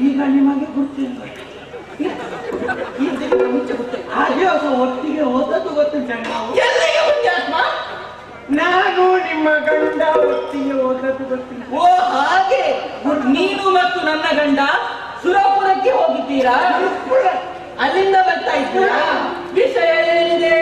ಈಗ ನಿಮಗೆ ಗೊತ್ತಿಲ್ಲ, ಒಟ್ಟಿಗೆ ಓದದ್ದು ಗೊತ್ತಿಲ್ಲ. ನಾನು ನಿಮ್ಮ ಗಂಡ ಒಟ್ಟಿಗೆ ಓದದ್ದು ಗೊತ್ತಿಲ್ಲ. ಓ ಹಾಗೆ, ನೀನು ಮತ್ತು ನನ್ನ ಗಂಡ ಸುರಪುರಕ್ಕೆ ಹೋಗಿದ್ದೀರಾ? ಅಲ್ಲಿಂದ ಬರ್ತಾ ಇದ್ದೀರಾ? ವಿಷಯ ಏನಿದೆ?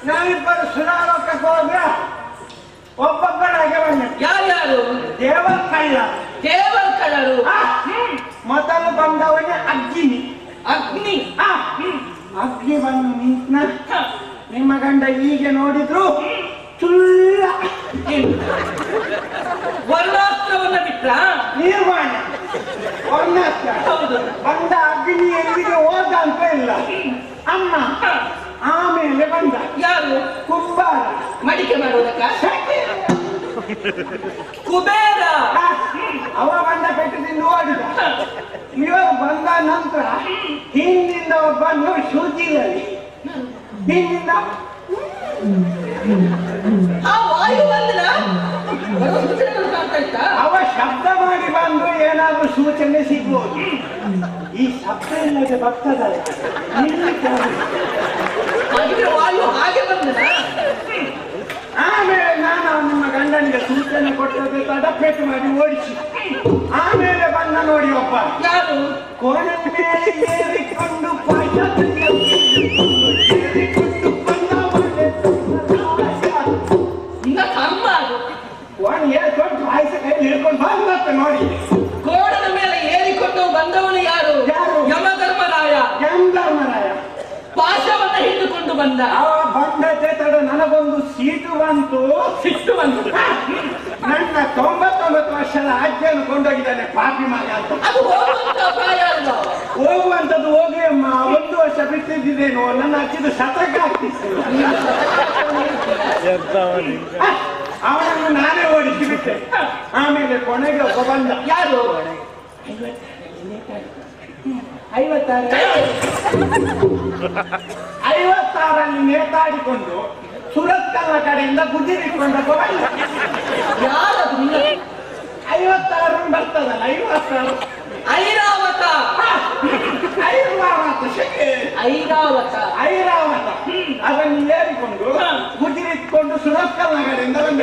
ನಾವಿಬ್ಬರು ಸುರಾರೋಕಕ್ಕೆ ಹೋದ್ರ ಒಬ್ಬೊಬ್ಬರಾಗೆ ಬಂದ. ಯಾರ್ಯಾರು? ದೇವರ ಕಳ್ಳ. ದೇವರ ಕಳ್ಳರು? ಮೊದಲು ಬಂದವನೇ ಅಗ್ನಿ. ಅಗ್ನಿ? ಅಗ್ನಿ ಬಂದು ನಿಂತ ನಿಮ್ಮ ಗಂಡ ಹೀಗೆ ನೋಡಿದ್ರು ಚುಲ್ಲ ವರ್ಣಾಸ್ತ್ರವನ್ನ ಬಿಟ್ರ? ನಿರ್ಮಾಣ ವರ್ಣಾಸ್ತ್ರ. ಹೌದು. ಬಂದ ಅಗ್ನಿ ಎಲ್ಲಿಗೆ ಹೋದ ಅಂತ ಇಲ್ಲ ಅಮ್ಮ. ಆಮೇಲೆ ಬಂದ ಯಾರು? ಕುಂಬಾರ. ಮಡಿಕೆ ಮಾಡುವುದಕ್ಕ? ಕುಬೇರ. ಅವ ಬಂದ ಪೆಟ್ಟು ತಿಂದು ಓಡಿದ. ಇವರು ಬಂದ ನಂತರ ಹಿಂದಿಂದ ಒಬ್ಬನು ಶುಚಿಯಲ್ಲಿ ಹಿಂದಿಂದ ಆ ವಾಯು ಬಂದನ ಗೊತ್ತಾಯ್ತಾ? ಅವ ಶಬ್ದ ಮಾಡಿ ಬಂದು ಏನಾದ್ರೂ ಸೂಚನೆ ಸಿಗ್ಬೋದು. ಈ ಶಬ್ದ ಇಲ್ಲದೆ ಬರ್ತದಲ್ಲ, ನಿಲ್ಲಿಕ್ಕೆ ಆಗುದಿಲ್ಲ. ಹಾಗಿದ್ರೆ ವಾಯು ಹಾಗೆ ಬಂದನ. ಆಮೇಲೆ ನಾನು ನಿಮ್ಮ ಗಂಡನಿಗೆ ಸೂಚನೆ ಕೊಟ್ಟದೆ ತಡಪೇಟು ಮಾಡಿ ಓಡಿಸಿ. ಆಮೇಲೆ ಬಂದ ನೋಡಿ ಒಬ್ಬ, ಯಾರು? ಕೋಣೆ ಮೇಲೆ ಏರಿಕೊಂಡು ಪಾಠ ಏರಿಕೊಂಡು ಬಂದ ಇನ್ನ ಕರ್ಮ ಅದು. ಕೋಣೆ ಏರ್ಕೊಂಡು ಪಾಯಸ ಕೈ ಹಿಡ್ಕೊಂಡು ಬಂದತ್ತ ನೋಡಿ. ಕೋಣದ ಮೇಲೆ ಏರಿಕೊಂಡು ಬಂದವನು ಯಾರು? ಯಾರು? ಯಮಧರ್ಮರಾಯ. ಯಮಧರ್ಮರಾಯ ಪಾಶವನ್ನ ಹಿಡಿದುಕೊಂಡು ಬಂದ. ಅವ ಬಂದತೆ ತಡ ನನಗೊಂದು ಸೀಟು ಬಂತು, ಸಿಟ್ಟು ಬಂತು. ನನ್ನ 99 ವರ್ಷದ ಅಜ್ಜನ್ನು ಕೊಂಡೋಗಿದ್ದಾನೆ ಪಾಪಿ ಮಗ ಅಂತ. ಅದು ಹೋಗುವಂತ ಪ್ರಾಯ ಅಲ್ವಾ? ಹೋಗುವಂತದ್ದು ಹೋಗಿ ಅಮ್ಮ, 1 ವರ್ಷ ಬಿಟ್ಟಿದ್ದೇನು, ನನ್ನ ಅಜ್ಜಿದು ಶತಕ ಆಗ್ತಿತ್ತು. ಅವನನ್ನು ನಾನೇ ಓಡಿಸಿ ಬಿಟ್ಟೆ. ಆಮೇಲೆ ಕೊನೆಗೆ ಒಬ್ಬ ಬಂದ. ಯಾರು? 56ರಲ್ಲಿ ನೇತಾಡಿಕೊಂಡು ಸುರತ್ಕಲ್ಲ ಕಡೆಯಿಂದ ಗುಜ್ಜಿರಿಟ್ಕೊಂಡ ಒಬ್ಬ ಬಂದ. ಯಾರದು? 56 ಬರ್ತದಲ್ಲ, 56 ಐರಾವತ. ಐರಾವತ ಶಕೆ. ಐರಾವತ. ಐರಾವತ ಅದನ್ನು ಏರಿಕೊಂಡು ಗುಜ್ಜಿರಿಟ್ಕೊಂಡು ಸುರತ್ಕಲ್ಲ ಕಡೆಯಿಂದ ಬಂದ.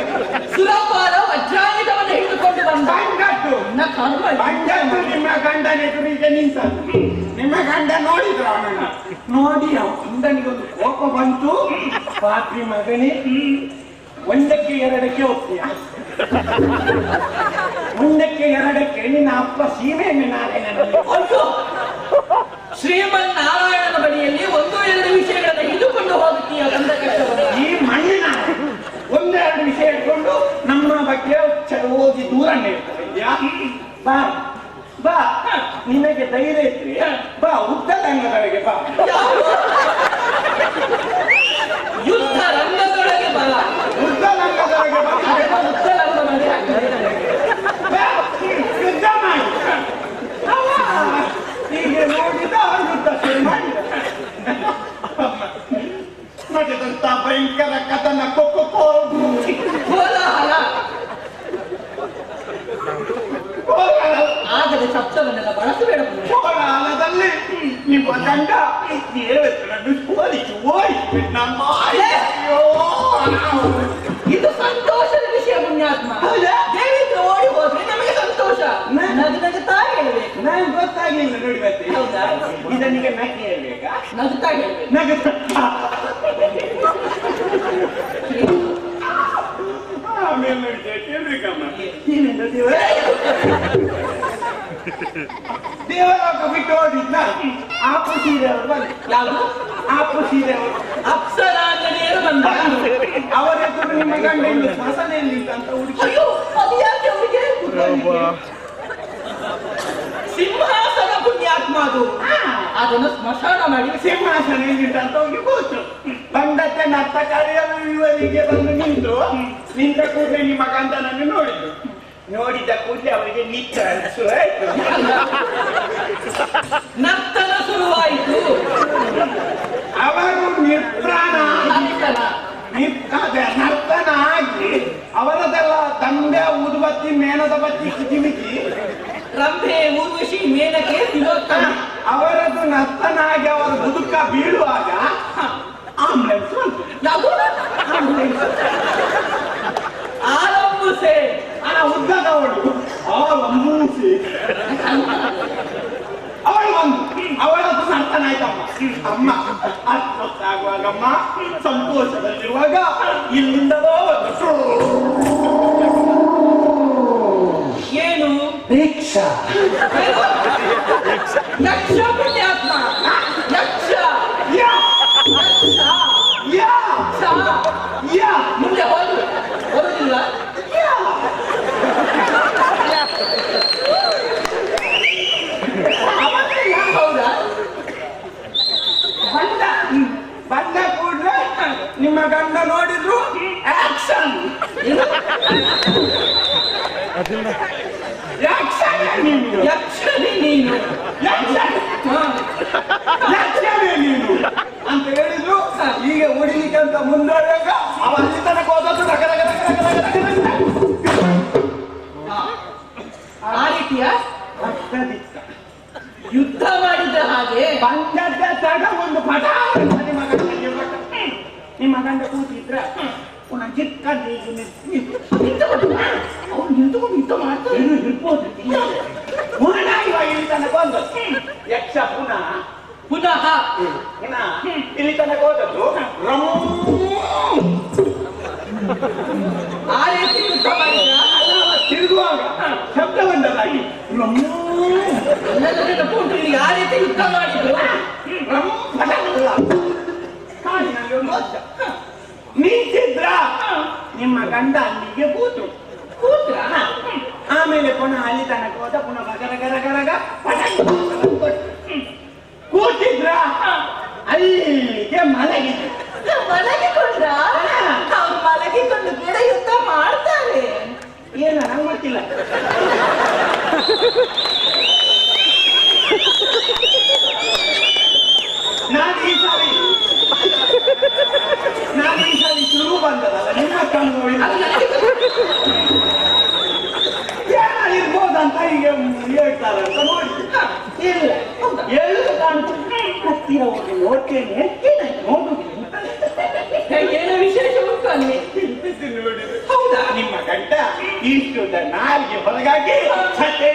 ಸುರಪಾಲ ವಜ್ರಾಯುಧವನ್ನು ಹಿಡಿದುಕೊಂಡು ಬಂದ. ಬಂಗಟ್ಟು ಇನ್ನ ಕರ್ಮ ಇದು. ಬಂಗಟ್ಟು ನಿಮ್ಮ ಗಂಡನ ಎದುರಿಗೆ ನಿಂತದ್ದು. ನಿಮ್ಮ ಗಂಡ ನೋಡಿದ್ರು ಅವನನ್ನ. ನೋಡಿ ಗಂಡನಿಗೊಂದು ಕೋಪ ಬಂತು. ಪಾಪಿ ಮಗನೇ, 1ಕ್ಕೆ 2ಕ್ಕೆ ಹೋಗ್ತೀಯ. 1ಕ್ಕೆ 2ಕ್ಕೆ ನಿನ್ನ ಅಪ್ಪ ಸೀಮೆಎಣ್ಣೆ ನಾರಾಯಣನಲ್ಲಿ ಒಂದು ಶ್ರೀಮನ್ ನಾರಾಯಣನ ಬಳಿಯಲ್ಲಿ 1-2 ವಿಷಯಗಳನ್ನು ಹಿಡಿದುಕೊಂಡು ಹೋಗುತ್ತೀಯ. ಬಂದ ಕಷ್ಟವನ್ನು ಈ ಮಣ್ಣಿನ 1-2 ವಿಷಯ ಇಟ್ಕೊಂಡು ನಮ್ಮ ಬಗ್ಗೆ ಓದಿ ದೂರ ಇರ್ತೀಯಾ? ಬಾ ಬಾ, ನಿನಗೆ ಧೈರ್ಯ ಇದ್ರೆ ಬಾ, ಉದ್ದದಂಗದೊಳಗೆ ಬಾ. ಯುದ್ಧ ರಂಗದೊಳಗೆ ಬಲ. ಉದ್ದದಂಗದೊಳಗೆ ಬಾ. ಯುದ್ಧ ರಂಗ ಮಾಡಿ ಹಾಕಿದೆ. ಬಾ, ಯುದ್ಧ ಮಾಡಿ. ಅವ ಹೀಗೆ ನೋಡಿದ ಯುದ್ಧ ಶುರು ಮಾಡಿದ. ನಡೆದಂತ ಭಯಂಕರ ಕದನ ಕೋಲಾಹಲ ಆಗದ ಶಬ್ದವನ್ನೆಲ್ಲ ಬಳಸಬೇಡ. ಕೋಲಾಹಲದಲ್ಲಿ ನಿಮ್ಮ ಗಂಡ ದೇವತೆಗಳನ್ನು ಸೋಲಿಸಿ ಓಡಿಸಿ ನಮ್ಮ ಇದು ಸಂತೋಷದ ವಿಷಯ ಪುಣ್ಯಾತ್ಮ. ದೇವಿಗೆ ಓಡಿ ಹೋದ್ರೆ ನಮಗೆ ಸಂತೋಷ. ನಗುತ್ತಾ ಹೇಳಬೇಕು. ನನಗೆ ಗೊತ್ತಾಗ್ಲಿಲ್ಲ ನೋಡಿ ಮತ್ತೆ. ಹೌದಾ? ಇದನಿಗೆ ನಕ್ಕೆ ಹೇಳ್ಬೇಕಾ? ನಗುತ್ತಾ ಹೇಳಬೇಕು. ನಗುತ್ತಾ ಆಮೇಲೆ ನೋಡಿ ಕೇಳ್ಬೇಕಮ್ಮ. ಏನಿಲ್ಲ ದೇವಲೋಕ ಬಿಟ್ಟು ಹೋಗಿದ್ನ ಆಪು ಸೀರೆ ಅವರು ಬಂದು. ಯಾವುದು? ಆಪು ಸೀರೆ ಅವರು ಅಪ್ಸರ ಅಂಗಡಿಯರು ಬಂದ. ಅವರ ಎದುರು ನಿಮ್ಮ ಗಂಡ ಇನ್ನು ಸ್ಮಶಾನೆಯಲ್ಲಿ ಅಂತ ಹುಡುಕಿ. ಅಯ್ಯೋ, ಅದು ಯಾಕೆ ಅವರಿಗೆ? ಸಿಂಹಾಸನ ಪುಣ್ಯಾತ್ಮ ಅದು. ಅದನ್ನು ಸ್ಮಶಾನ ಮಾಡಿ ಸಿಂಹಾಸನ ಎಲ್ಲಿಂದ ಅಂತ ಹೋಗಿ ಕೂತು ಬಂದತ್ತೆ ನರ್ತಕಾರಿಯರು ಇವರಿಗೆ ಬಂದು ನಿಂತ ಕೂಡಲೇ ನಿಮ್ಮ ಗಂಡನನ್ನು ನೋಡಿದ್ರು. ನೋಡಿದ ಕೂಡಲೇ ಅವರಿಗೆ ನಿತ್ತ ಶುರುವಾಯಿತು. ನರ್ತನ ಶುರುವಾಯಿತು. ಅವರು ನಿರ್ಪ್ರಾಣ ನರ್ತನ ಆಗಿ ಅವರದೆಲ್ಲ ದಂಬೆ ಊದುಬತ್ತಿ ಮೇಣದ ಬತ್ತಿ ಕಿಟಿಮಿಟಿ ರಂಭೆ ಊರ್ವಶಿ ಮೇನಕೆ ತಿಲೋತ್ತಮ ಅವರದ್ದು ನರ್ತನ ಆಗಿ ಅವರ ಮುದುಕ ಬೀಳುವಾಗ ಆಂಬುಲೆನ್ಸ್ ಬಂತು. ಆರಂಭಿಸೆ ಉದ್ದದವಳು ಆರಂಭಿಸಿ ಅವಳು ಬಂದು ಅವಳದ್ದು ನರ್ತನ ಆಯ್ತಮ್ಮ. ಅಮ್ಮ ಅಷ್ಟೊತ್ತಾಗುವಾಗಮ್ಮ ಸಂತೋಷದಲ್ಲಿರುವಾಗ ಇಲ್ಲಿಂದಲೋ ಏನು ರಿಕ್ಷಾ ಯಕ್ಷ ಪುಣ್ಯಾತ್ಮ. ಯಕ್ಷ ಮುಂದೆ ಹೋದು ಬರುವುದಿಲ್ಲ. ಹೌದಾ? ಬಂದ ಕೂಡಲೇ ನಿಮ್ಮ ಗಂಡ ನೋಡಿದ್ರು ಆಕ್ಷನ್. ಯಕ್ಷನೇ ನೀನು. ಯಕ್ಷನೇ ನೀನು ಅಂತ ಹೇಳಿದ್ರು. ಹೀಗೆ ಹೊಡಿಲಿಕ್ಕೆ ಅಂತ ಮುಂದುವರೆಯುವಾಗ ಅವ ಅಲ್ಲಿ ತನಕ ಹೋದದ್ದು ಅವ್ರು ನಿಂತುಕೊಂಡು ಯುದ್ಧ ಮಾಡ್ತಾರೆ. ಇರ್ಬೋದು ಪುನಃ ಇವಾಗ ಇಲ್ಲಿ ತನಕ ಬಂದದ್ದು ಯಕ್ಷ ಪುನಃ ಪುನಃ ಇಲ್ಲಿ ತನಕ ಹೋದದ್ದು ಆ ರೀತಿ ಯುದ್ಧ ಮಾಡಿದ. ತಿರುಗುವಾಗ ಶಬ್ದ ಬಂದದಾಗಿ ಇಲ್ಲಿ ಆ ರೀತಿ ಯುದ್ಧ ಮಾಡಿದ್ರು. ಕಾಡಿನಲ್ಲಿ ಒಂದು ವರ್ಷ ನಿಂತಿದ್ರ ನಿಮ್ಮ ಗಂಡ ಅಲ್ಲಿಗೆ ಕೂತು ಕೂತ್ರ ಆಮೇಲೆ ಪುನಃ ಅಲ್ಲಿ ತನಕ ಹೋದ ಪುನಃ ಗರ ಗರ ಗರಗ ಕೂತಿದ್ರ ಅಲ್ಲಿಗೆ ಮಲಗಿದ್ರು. ಮಲಗಿಕೊಂಡ್ರ ಅವ್ರು ಮಲಗಿಕೊಂಡು ಕೂಡ ಯುದ್ಧ ಮಾಡ್ತಾರೆ. ಏನ ನಂಗೆ ಗೊತ್ತಿಲ್ಲ. ನಾನು ಈ ಸಾರಿ ಶುರು ಬಂದದಲ್ಲ ನಿಮ್ಮ ಕಣ್ಣು ಏನಾಗಿರ್ಬೋದಂತ ಈಗ ಹೇಳ್ತಾರಂತ ನೋಡಿ ಇಲ್ಲ ಹೇಳುದು ಕಾಣ್ತು ಹತ್ತಿರ ಹೋಗಿ ನೋಡ್ತೇನೆ ನೋಡುದಿಲ್ಲ ಏನೋ ವಿಶೇಷ ಉಂಟು ಅಲ್ಲಿ. ನೋಡಿದ್ರು ಹೌದಾ? ನಿಮ್ಮ ಗಂಡ ಇಷ್ಟು ನಾಲ್ಗೆ ಹೊರಗಾಗಿ ಸತ್ತೇ